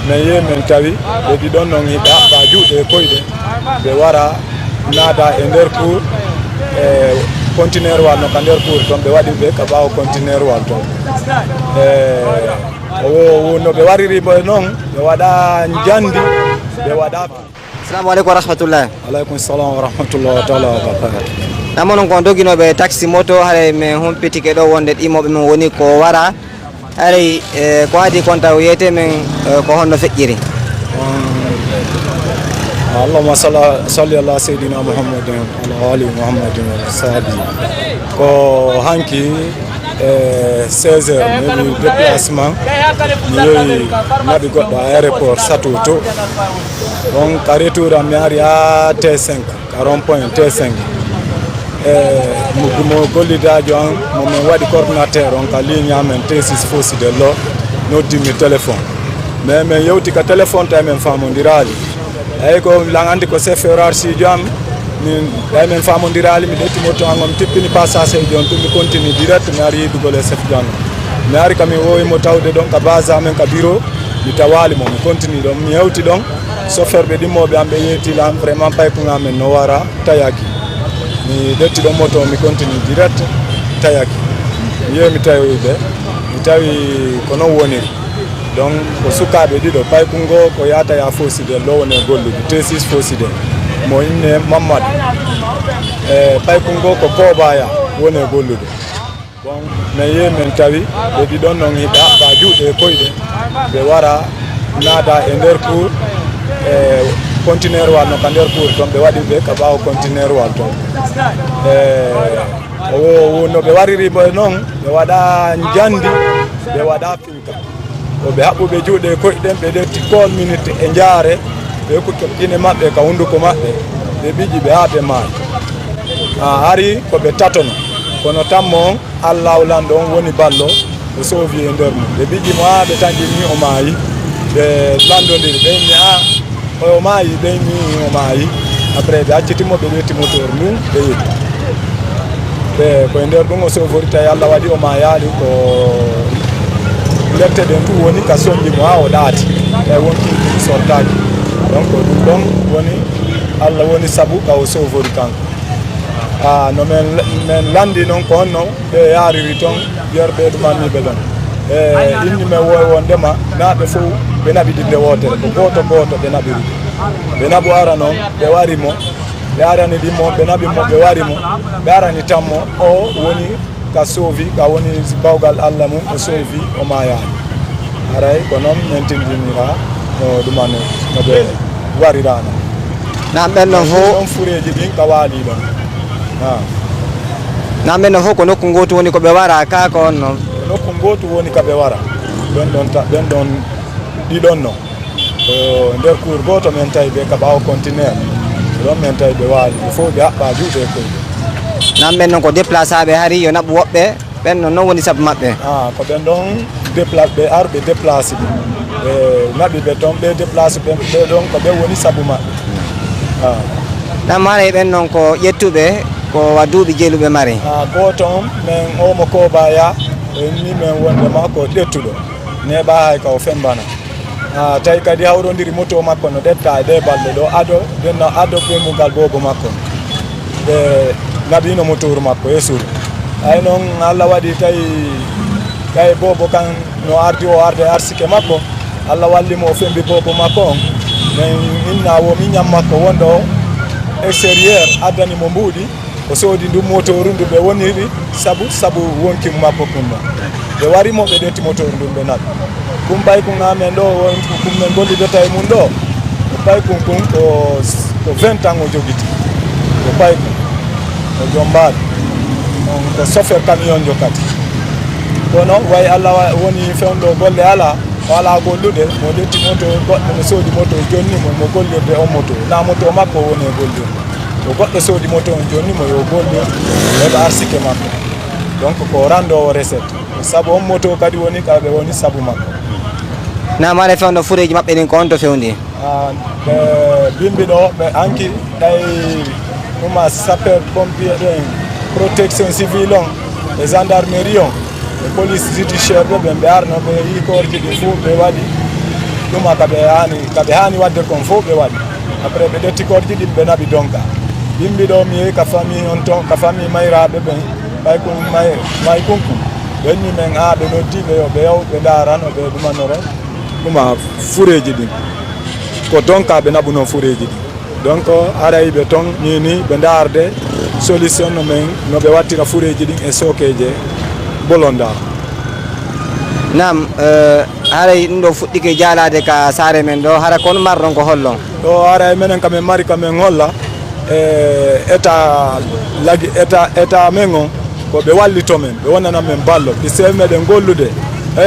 mais men tawi ɓe ɗon noon hiɓe haɓɓa juuɗe e koyɗe ɓe wara naada e nder cour e conteneur wal no ka nder cour toon ɓe waɗi ɓe ka ɓaawo conteneur wal toon no ɓe wariri ɓe noon ɓe waɗa jandi ɓe waɗa. Assalamu aleykum wa rahmatullah. Aleykum salam wa rahmatullah taala wa barakatuh. Namo noon ko doginoɓe taxi moto haɗa min humpitike ɗo wonde ɗimoɓe min woni ko wara haɗay ko adi kon taw yeyete min ko honno feƴƴiri. Allahumma salli ala seydina Muhammadin ala ali Muhammadin wa sahbi ko hanki 16 heures mi déplacement mi yehi naɓi goɗɗo aéroport Satoto donc ka retour am mi ari ha T5 ka rond point T5 mo gollidajo an momin waɗi coordinateur on ka ligne amen T6 Foside lo noddimi téléphone mais min yewti ka téléphone tawi min famodirali eyyi ko andi ko chef hiérarchie am min ɓay men famodirali mi ɗetti moto an mi tippini passage e jon mi continue direct mi ari yidugol e chef jang mi ari kam mi wowimo tawde ɗon ka base amen ka bureau mi tawali mo mi continue ɗon mi yewti ɗon chauffeur ɓe ɗimmoɓe am ɓe yettilam vraiment paykuga men no wara tayaki mi ɗetti ɗon moto mi continue direct tayaki mi yehi mi tawiɓe mi tawi ko noon woniri donc ko sukaɓe ɗiɗo paykungo ko yata ya Foside lo woni gollude T6 Foside mo inne Mamadou paykungo ko Kobaya woni gollude bon mais yehi men tawi ɓe ɗiɗon noon hiɓe haɓɓa juuɗe e koyɗe ɓe wara naada e nder cour e conteneur wal no ka nder cour toon ɓe waɗi ɓe ka ɓaawo conteneur wal toon no ɓe wariri ɓe noon ɓe waɗa jandi ɓe waɗa pinka ɓe haɓɓuɓe juuɗe e koyɗen ɓe ɗetti kol minute e jaare ɓe ko keɓɗine maɓɓe ka hunduko maɓɓe ɓe ɓiƴi ɓe haa ɓe maayi ari ko ɓe tatono kono tammo Allah lanɗo on woni ballo o soofi e nder mum ɓe ɓiƴi mo haa ɓe taƴini o maayi ɓe landodiri ɓeyni o maayi ɓeyni o maayi après ɓe accitimo ɓe ƴetti moteur ndun ɓe yetti ɓe koye nder ɗum o soofori tawi Allah waɗi o maayali ko lette ɗen tu woni ka soñƴimo ha o ɗaati tawi wonki sortaki donc ɗum ɗon woni Allah woni saabu ka o soofori kanko no men landi noon ko honno ɓe yariri toon yerɓe ɗumanniɓe ɗon inni men woy wondema naaɓe fof ɓe naɓi ɗinde wotere ko goto goto ɓe naɓiri ɓe naɓu ara noon ɓe warimo ɓe arani ɗimmo ɓe naɓimo ɓe warimo ɓe arani tammo o woni ka soofi ka woni bawgal Allah mum o soofi o mayani aray ko noon min tindinira no ɗumane no ɓe warirano nam ɓennon fof on fureji ɗin ka waali ɗon nam ɓennon fof ko nokku gotu woni koɓe wara ka ko on noon nokku gotu woni kaɓe wara ɓen ɗon ɗiɗon noon nder cour goto men tawi ɓe ka ɓaawo conteneur ɗon men tawi ɓe waali il faut ɓe haɓɓa juuɗe e koyɗe nam ɓen noon ko déplaçaɓe hari yo naɓu woɓɓe ɓen noon woni saabu maɓɓe ko ɓen ɗon ɓe arɓe déplacé ɓe naɓi ɓe toon ɓe déplacé ɓe ɗon ko ɓe woni saabu maɓɓe ɗam haray ɓen noon ko ƴettuɓe ko wadduɓe jeeluɓe mari goto on min omo Kobaya ni min wondema ko ɗettuɗo neɓa hay ka o fembana tawi kadi hawrodiri moto makko no ɗetta e ɗe balɗe ɗo ado ɓemugal bobo makko ɓe naɓino motour makko e suuru ay noon Allah waɗi tawi bobo kan no ardi o arde arsike makko Allah wallimo o fembi bobo makko on min inna womi ñam makko wonɗo o extérieur addani mo mbuuɗi o soodi ndu motour ndu ɓe woniri sabu wonkimu makko kum ɗon ɓe warimo ɓe ɗetti motour ndun ɓe naɓi kum ɓaykum amen ɗo kum men gollidata e mum ɗo ko ɓaykum kum ko 20 ans o jogiti ko ɓaykum o jombaɗo ko chauffeur camion jokati kono way Allah woni fewndo golle ala o ala gollude mo ɗetti moto goɗɗo mo soodi moto jonni mo gollirde on moto na moto makko woni e gollirde o goɗɗo soodi moto on jonni mo yo gollir heɓa arsike makko donc ko randowo recette sabu on moto kadi woni kaɓe woni sabu makko namare fewndo fureji maɓɓe ɗin ko on to fewndi ɓe bimbi ɗo ɓe anki ɗay ɗuma sapeur pompier ɗen protection civile on e gendarmerie on e police judiciaire ɓe ɓe arno ɓe yikorji ɗi fuu ɓe waɗi ɗum kaɓe hani wadde kon fof ɓe waɗi après ɓe ɗetti korji ɗin ɓe naɓi donka yimɓe ɗo mi yehi ka famille on ton ka famille mayraɓe ɓen may kunkum ɓenni men ɓe noddiɓe yo ɓe yaw ɓe darano ɓe ɗumanoro ɗuma fureji ɗin ko donka ɓe naɓuno fureji ɗin donc aray ɓe ton nini ɓe darde solution no ɓe wattira fureji ɗin e sokeje bolonda. Nam haray ɗum ɗo fuɗɗike jaalade ka saare men ɗo hara kon marɗon ko hollon ɗo haray menen kamen mari kamen holla état men on ko ɓe wallito men ɓe wonana men ballo puisque meɗen gollude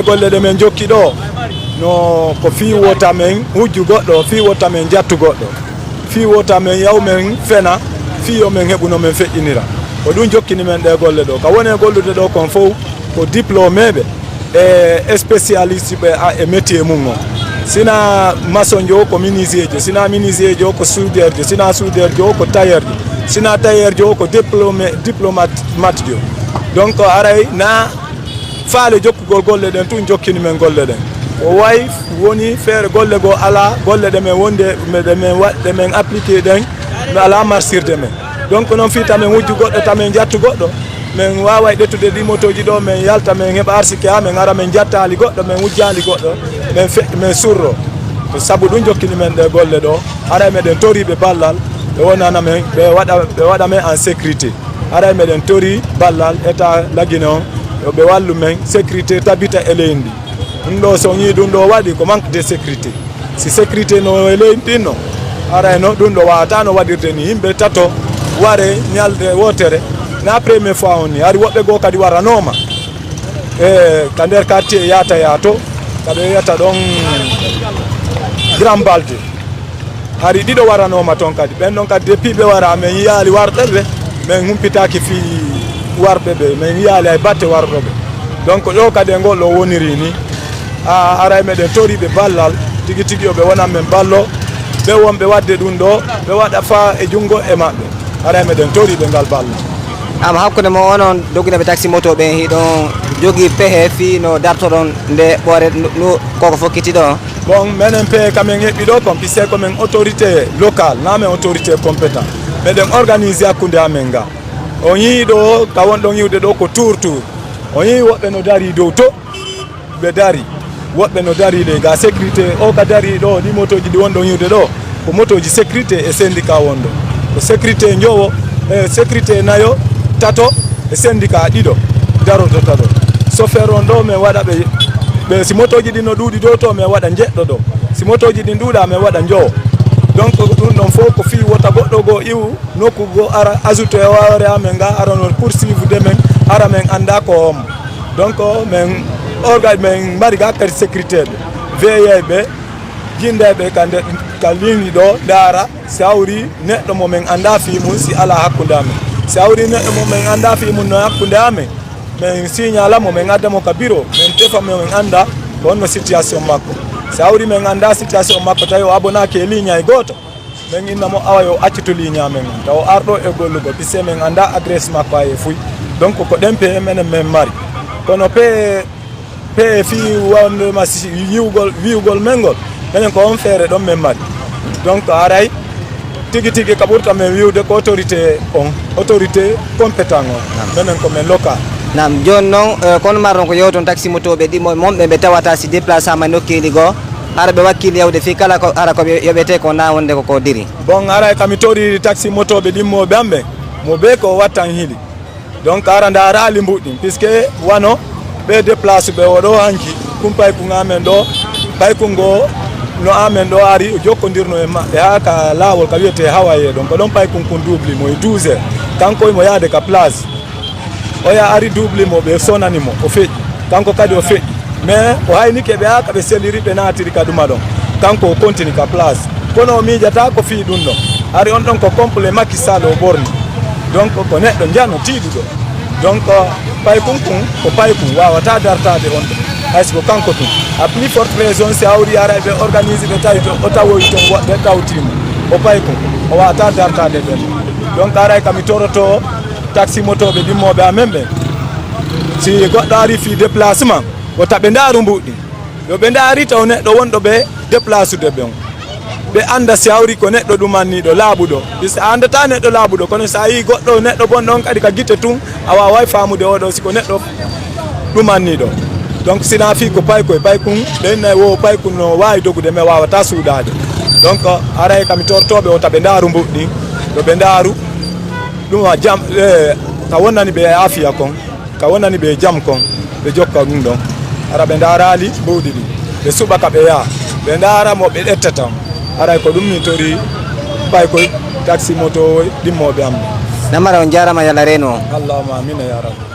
golle ɗe men jokki ɗo no ko fi wota men hujju goɗɗo fi wota men jattu goɗɗo fi wota men yaw men fena fi yo men heɓuno men feƴƴinira ko ɗum jokkini men ɗe golle ɗo ka woni e gollude ɗo kon fof ko diplômé ɓe e spécialiste ɓe e métier mum o sina maçon jo ko menuisier jo sina menuisier jo ko soudeur jo sina soudeur jo ko tailleur jo sina tailleur jo ko diplomate jo donc aray na faale jokkugol golle ɗen tun jokkini men golle ɗen o way woni feere golle go ala golle ɗe men wonde ɗe men appliqué ɗen ala marsirde men donc noon fi tamen wujju goɗɗo tamen jattu goɗɗo men wawa ɗettude ɗi motoji ɗo men yalta men heɓa arsike ha men ara men jattali goɗɗo men wujjali goɗɗo men feƴƴi men surro to saabu ɗum jokkini men ɗe golle ɗo ara meɗen toriɓe ballal ɓe wonana men ɓe waɗa men en sécurité ara meɗen tori ballal état laguine on ɓe wallu men sécurité tabita e leydi ɗum ɗo so yi ɗum ɗo waɗi ko manque de sécurité si sécurité no e leydi ɗin no ara no ɗum ɗo wawata no waɗirde ni yimɓe tato ware ñalde wotere na première fois on ni ari woɓɓe goo kadi waranoma ka nder quartier yata yato kaɓe wiyata ɗon grand balde ari ɗiɗo waranoma toon kadi ɓen ɗon kadi depuis ɓe wara min yiyali warɓe ɓe min humpitaki fi warɓe ɓe min yiyali hay batte warɗoɓe donc ɗo kadi e ngol ɗo woniri ni ara meɗen toriɓe ballal tigui tigui yoɓe wonan men ballo ɓe wonɓe wadde ɗum ɗo ɓe waɗa fa e jungo e maɓɓe ara meɗen toriɓe ngal ballo am hakkude mo onon dogguinoɓe taxi moto ɓen hiɗon jogui pehe fi no dartoɗon nde ɓoore koko fokkiti ɗo bon menen pehe kamen heɓɓi ɗo kon puisque komin autorité locale na men autorité compétent meɗen organisé hakkude amen ga on yii ɗo ka wonɗon yiwde ɗo ko tour on yii woɓɓe no dari dow to ɓe dari woɓɓe no dari ɗe ga sécurité o ka dari ɗo ɗi motoji ɗi wonɗon yiwde ɗo ko motoji sécurité e syndicat wonɗo ko sécurité jowo e sécurité nayo tato e syndicat ɗiɗo darotota ɗo chauffeur on ɗo min waɗa ɓe si motoji ɗi no ɗuuɗi ɗo to min waɗa jeɗɗo ɗo si motoji ɗi ɗuuɗa min waɗa jowo donc ɗum ɗon fof ko fi wota goɗɗo goo iwu nokku goo ara ajoute e wawre amen ga ara noon poursuivre men ara min anda ko homo donc min min mari ga kadi sécurité ɓe veille ɓe jindeɓe ka ligne ɗo daara sawri neɗɗo mo min anda fi mum si ala hakkude amen si awri neɗɗo mo min anda fi mum no hakkude amen min signala mo min adda mo ka bureau min tefa mo min anda ko honno situation makko si awri min anda situation makko tawi o abonaki e ligne ay goto min inna mo awa yo accuto ligne amen taw arɗo e gollugo puisque min anda adresse makko ay e fuy donc ko ɗen pe menen min mari kono pe fi wondema wiwgol men ngol minen ko on feere ɗon min mari donc aray tigi tigi ka ɓurta men wiwde ko autorité compétent o minen ko men local nam joni noon kono marron ko yewton taxi motoɓe ɗimo momɓe ɓe tawata si déplacement nokkili goo hara ɓe wakkili yewde fi kala ko ara ko yoɓete ko na wonde koko diri bon ara kami tori taxi motoɓe ɗimmoɓe amɓe mo ɓe ko wattan hiili donc ara nda raali mbuɗɗin puisque wano ɓe déplace ɓe oɗo hanki kum payku amen ɗo payku ngo no amen ɗo ari jokkodirno e maɓɓe ha ka lawol ka wiyete hawaye ɗon ko ɗon paykun kun double mo e 12 heures kanko mo yaade ka place oya ari double mo ɓe sonanimo o feƴƴi kanko kadi o feƴƴi mais o haynike ɓe ha kaɓe selliri ɓe natiri ka ɗuma ɗon kanko o continue ka place kono o miijata ko fi ɗum ɗon ari on ɗon ko complet Macky Sall o ɓorni donc ko neɗɗo jano tiiɗuɗo donc paykun kun ko paykun wawata dartade on ɗo hayso ko kanko tun a plus forte raison si awri ara ɓe organise ɓe tawi to o tawoyi ton woɓɓe tawtima o paykun o wawata dartade ɓen donc aray kami toroto taxi motoɓe ɗimmoɓe amen ɓe si goɗɗo ari fi déplacement o taɓe ndaaru mbuɗɗi yo ɓe ndaari taw neɗɗo wonɗo ɓe déplace ɓe on ɓe anda si hawri ko neɗɗo ɗumanniɗo laaɓuɗo puisque a andata neɗɗo laaɓuɗo kono sa yi goɗɗo neɗɗo bonɗon kadi ka guite tun a waway famude oɗo siko neɗɗo ɗumanniɗo donc sina fi ko paykoye paykun ɓennayi wo paykun no wawi dogude mais wawata suuɗade donc aray kami tortoɓe o taɓe ndaaru mbuɗɗi yo ɓe ndaaru ɗum a jam ka wonnani ɓe afiya kon ka wonnani ɓe jaam kon ɓe jokka ɗum ɗon ara ɓe ndaarali mbawdi ɗi ɓe suɓa ka ɓe yaha ɓe ndaara mo ɓe ɗettata aray ko ɗum min tori paykoye taxi moto ɗimmoɓe am namara on jarama yalla reno allahuma amina ya rabbi